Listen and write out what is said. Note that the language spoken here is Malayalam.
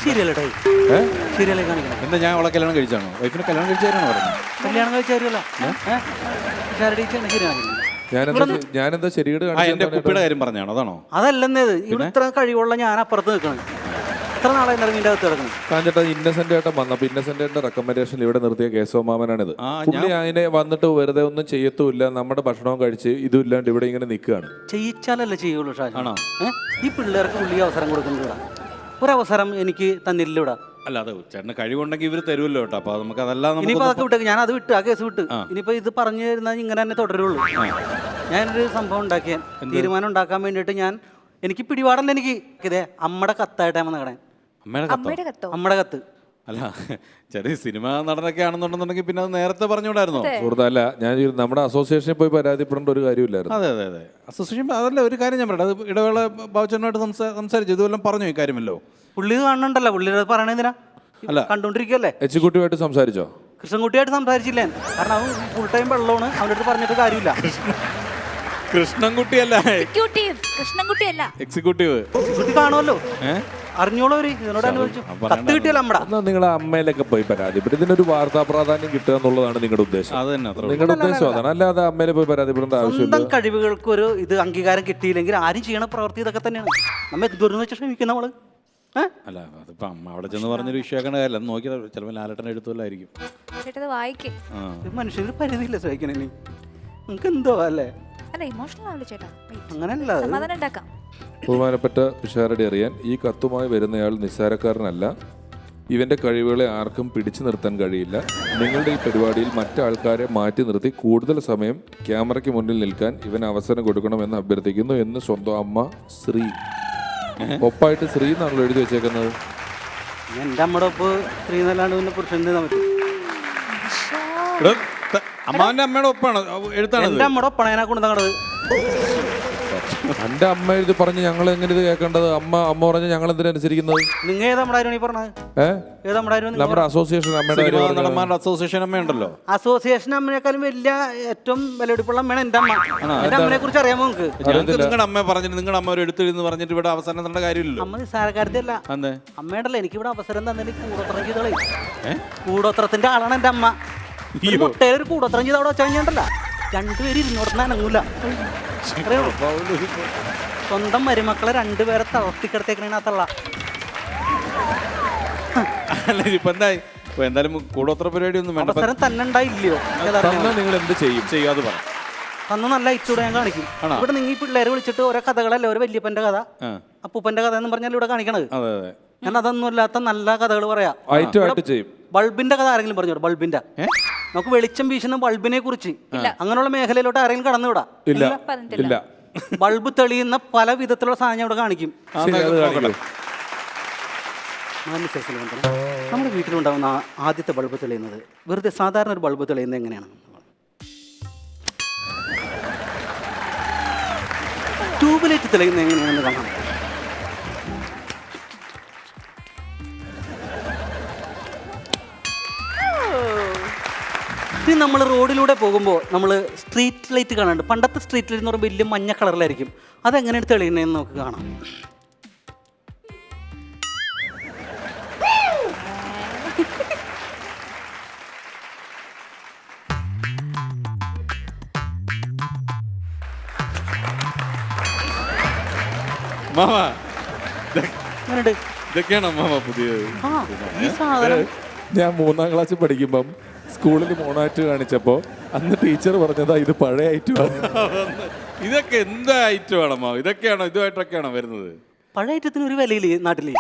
ശരിയല്ലേട്ടോ ശരിയല്ലേ കാണിക്കണം. എന്താ ഞാൻ അവളെ കല്യാണം കഴിച്ചാണോ? വൈഫിനെ കല്യാണം കഴിച്ചാരാണോ പറഞ്ഞത്? കല്യാണം കഴിച്ചാരല്ല ശരിയാണ്. ഞാനെന്താ ശരിയുടെ എന്റെ കുപ്പിയുടെ കാര്യം പറഞ്ഞാണോ? അതാണോ? അതല്ലെന്നത് ഇവിടെ ഇത്ര കഴിവുള്ള ഞാൻ അപ്പുറത്ത് നിൽക്കണം. എത്ര നാളെ ഇറങ്ങിൻ്റെ അകത്ത് കിടക്കണം. കാഞ്ചേട്ടാ ഇന്നസെന്റ് ഏട്ടൻ വന്നപ്പോ ഇന്നസെന്റ് ഏട്ടന്റെ റെക്കമെൻഡേഷൻ ഇവിടെ നിർത്തിയ കേശവമാമനാണിത്. പുള്ളി അതിനെ വന്നിട്ട് വെറുതെ ഒന്നും ചെയ്യത്തുമില്ല, നമ്മുടെ ഭക്ഷണവും കഴിച്ച് ഇതും ഇല്ലാണ്ട് ഇവിടെ ഇങ്ങനെ നിൽക്കുകയാണ്. ചെയ്യിച്ചാലല്ലേ ചെയ്യുള്ളൂ ഷാജാണോ? ഈ പിള്ളേർക്ക് പുള്ളി അവസരം കൊടുക്കുന്നത് ഇവിടെ ഒരവസരം എനിക്ക് തന്നില്ല ഇവിടെ. അല്ല അത് ചേട്ടന് കഴിവുണ്ടെങ്കിൽ ഇവര് തരുമല്ലോ കേട്ടോ. അപ്പൊ നമുക്ക് അതെല്ലാം ഇനിയിപ്പോ അതൊക്കെ വിട്ടേക്ക്, ഞാൻ അത് വിട്ട് ആ കേസ് വിട്ട്. ഇനിയിപ്പോ ഇത് പറഞ്ഞു തരുന്നത് ഇങ്ങനെ തന്നെ തുടരുള്ളൂ. ഞാനൊരു സംഭവം ഉണ്ടാക്കിയാൻ തീരുമാനം ഉണ്ടാക്കാൻ വേണ്ടിയിട്ട് എനിക്ക് പിടിപാടല്ല. എനിക്ക് ഇതേ അമ്മയുടെ കത്തായിട്ടാ വന്നേക്കണേ. അമ്മയുടെ കത്ത്. അല്ല ചെറിയ സിനിമ നടനൊക്കെ ആണെന്നുണ്ടെന്നുണ്ടെങ്കിൽ പിന്നെ അത് നേരത്തെ പറഞ്ഞുകൂടായിരുന്നോ? സുഹൃത്തല്ല, ഞാൻ നമ്മുടെ അസോസിയേഷനിൽ പോയി പരാതിപ്പെടേണ്ട ഒരു കാര്യമില്ലായിരുന്നു. അതെ അതെ അതെ അസോസിയേഷൻ അതല്ല ഒരു കാര്യം ഞാൻ പറയാം. അത് ഇടവേള ബാബുച്ചേട്ടനായിട്ട് സംസാരിച്ചു ഇതുവെല്ലാം പറഞ്ഞു ഈ കാര്യമല്ലോ. പുള്ളി കാണുന്നുണ്ടല്ലോ, പുള്ളി പറയണെന്തിനാ? അല്ല കണ്ടോണ്ടിരിക്കല്ലേ. എക്സിക്യൂട്ടീവായിട്ട് സംസാരിച്ചോ? കൃഷ്ണൻകുട്ടിയായിട്ട് സംസാരിച്ചില്ലേ? കാരണം അവൻ ഫുൾ ടൈം വെള്ളമാണ്, അവൻ്റെ അടുത്ത് പറഞ്ഞിട്ട് കാര്യമില്ല. കൃഷ്ണൻകുട്ടിയല്ല, കൃഷ്ണൻകുട്ടിയല്ല, എക്സിക്യൂട്ടീവ്. കുട്ടി കാണുമല്ലോ, അറിഞ്ഞോളൂ. ഇതിനോട് അനുഭവിച്ചു കത്ത് കിട്ടിയല്ലോ അമ്മടാ. നിങ്ങളെ അമ്മയിലൊക്കെ പോയി പരാതിപ്പെടും. ഇതിനൊരു വാർത്താ പ്രാധാന്യം കിട്ടുക എന്നുള്ളതാണ് നിങ്ങളുടെ ഉദ്ദേശം. അത് തന്നെ നിങ്ങളുടെ ഉദ്ദേശം അതാണ്, അല്ലാതെ അമ്മയിലെ പോയി പരാതിപ്പെടേണ്ട ആവശ്യമില്ല. സ്വന്തം കഴിവുകൾക്ക് ഒരു അംഗീകാരം കിട്ടിയില്ലെങ്കിൽ ആരും ചെയ്യണ പ്രവൃത്തി ഇതൊക്കെ തന്നെയാണ്. നമ്മ എന്തുവരെന്ന് വെച്ചാൽ ശ്രമിക്കുന്ന നമ്മള്. അല്ല അതിപ്പോ അമ്മ അവിടെ ചെന്ന് പറഞ്ഞൊരു വിഷയമാക്കണ കാര്യമല്ല. നോക്കിയാൽ ചിലപ്പോൾ ലാലട്ടനെ എടുത്തുകൊല്ലായിരിക്കും. മനുഷ്യന് പരിധിയില്ല സഹിക്കണേ. നിങ്ങൾക്ക് എന്തോ അല്ലേ? അങ്ങനല്ല. ബഹുമാനപ്പെട്ട പിഷാരടി അറിയാൻ, ഈ കത്തുമായി വരുന്നയാൾ നിസ്സാരക്കാരനല്ല. ഇവന്റെ കഴിവുകളെ ആർക്കും പിടിച്ചു നിർത്താൻ കഴിയില്ല. നിങ്ങളുടെ ഈ പരിപാടിയിൽ മറ്റാൾക്കാരെ മാറ്റി നിർത്തി കൂടുതൽ സമയം ക്യാമറയ്ക്ക് മുന്നിൽ നിൽക്കാൻ ഇവന് അവസരം കൊടുക്കണമെന്ന് അഭ്യർത്ഥിക്കുന്നു എന്ന് സ്വന്തം അമ്മ ശ്രീ. ഒപ്പായിട്ട് ശ്രീ എന്നാണല്ലോ എഴുതി വെച്ചേക്കുന്നത്. എന്റെ അമ്മയുടെ ഒപ്പ് ശ്രീ എന്നല്ലാണ്ട് പിന്നെ പുരുഷൻ പറ്റും. അമ്മാവന്റെ അമ്മയുടെ ഒപ്പാണ് എഴുത്താണ്. എന്റെ അമ്മയുടെ ഒപ്പാണ് അതിനെ കൊണ്ട് തങ്ങടത്. എന്റെ അമ്മ എഴുതി പറഞ്ഞ് ഞങ്ങൾ എങ്ങനെ ഇത് കേൾക്കേണ്ടത്? അമ്മ പറഞ്ഞ ഞങ്ങൾ എന്തിനനുസരിക്കുന്നത്? നിങ്ങൾ ഏതമ്മടായിരുന്നു പറഞ്ഞത്? നമ്മുടെ അസോസിയേഷൻ നടന്മാരുടെ അസോസിയേഷൻ അമ്മയുണ്ടല്ലോ. അസോസിയേഷൻ അമ്മയെക്കാളും വലിയ ഏറ്റവും വിലപിടിപ്പുള്ള അമ്മയാണ് എന്റെ അമ്മ. എന്റെ അമ്മയെ കുറിച്ച് അറിയാമോ നിങ്ങൾക്ക്? നിങ്ങളുടെ അമ്മ പറഞ്ഞിട്ട് നിങ്ങളുടെ അമ്മ ഒരു എടുത്തെഴുന്ന് പറഞ്ഞിട്ട് ഇവിടെ അവസരം തരേണ്ട കാര്യമില്ലല്ലോ. അമ്മ നിസ്സാരക്കാരത്തിയല്ല. അമ്മയുണ്ടല്ലോ എനിക്ക് ഇവിടെ അവസരം തന്നെ കൂടോത്രം ചെയ്തോളെ. കൂടോത്രത്തിന്റെ ആളാണ് എന്റെ അമ്മ. മുട്ടയിലൊരു കൂടോത്രം ചെയ്ത് അവിടെ വെച്ചാൽ കഴിഞ്ഞാണ്ടല്ല രണ്ടുപേരും ഇരുന്നോടന്ന് അനങ്ങൂല. സ്വന്തം മരുമക്കളെ രണ്ടുപേരെ തളർത്തിക്കിടത്തേക്കണ. ഇപ്പൊ എന്തായാലും കൂടോത്ര പരിപാടി ഒന്നും വേണ്ട. അവസരം തന്നെ ഉണ്ടായില്ലയോ? നിങ്ങൾ എന്ത് ചെയ്യാതെ പറ. അന്ന് നല്ല ഇച്ചൂടെ ഞാൻ കാണിക്കും. ഇവിടെ നിങ്ങൾ ഈ പിള്ളേരെ വിളിച്ചിട്ട് ഓരോ കഥകളല്ലേ, ഒരു വല്യപ്പന്റെ കഥ, അപ്പൂപ്പന്റെ കഥ എന്ന് പറഞ്ഞാൽ ഇവിടെ കാണിക്കണത്. ഞാൻ അതൊന്നും അല്ലാത്ത നല്ല കഥകൾ പറയാം. ബൾബിന്റെ കഥ ആരെങ്കിലും പറഞ്ഞു? ബൾബിന്റെ നമുക്ക് വെളിച്ചം വീശുന്ന ബൾബിനെ കുറിച്ച് അങ്ങനെയുള്ള മേഖലയിലോട്ട് ആരെങ്കിലും കടന്നുവിടാ? ഇല്ല. ബൾബ് തെളിയുന്ന പല വിധത്തിലുള്ള സാധനം ഇവിടെ കാണിക്കും. നമ്മുടെ വീട്ടിലുണ്ടാകുന്ന ആദ്യത്തെ ബൾബ് തെളിയുന്നത് വെറുതെ സാധാരണ ഒരു ബൾബ് തെളിയുന്നത് എങ്ങനെയാണ്? ട്യൂബ് ലൈറ്റ് തെളിയുന്നത് എങ്ങനെയാണെന്ന് കാണാം. ഇനി നമ്മൾ റോഡിലൂടെ പോകുമ്പോൾ നമ്മൾ സ്ട്രീറ്റ് ലൈറ്റ് കാണാറുണ്ട്. പണ്ടത്തെ സ്ട്രീറ്റ് ലൈറ്റ് എന്ന് പറയുമ്പോൾ വലിയ മഞ്ഞ കളറിലായിരിക്കും. അതെങ്ങനെയാണ് തെളിയുന്നതെന്ന് നമുക്ക് കാണാം. ഇതൊക്കെയാണോ പുതിയത്? ഈ സാധനം ഞാൻ 3ാം ക്ലാസ്സിൽ പഠിക്കുമ്പം സ്കൂളിൽ മോണാക്ട് കാണിച്ചപ്പോ അന്ന് ടീച്ചർ പറഞ്ഞതാ ഇത് പഴയ ഐറ്റമാണ്. ഇതൊക്കെ എന്താ ഐറ്റമാണോ? ഇതൊക്കെയാണോ ഇതുമായിട്ടൊക്കെയാണോ വരുന്നത്? പഴയ ഐറ്റത്തിന് ഒരു വിലയില്ലേ നാട്ടില്?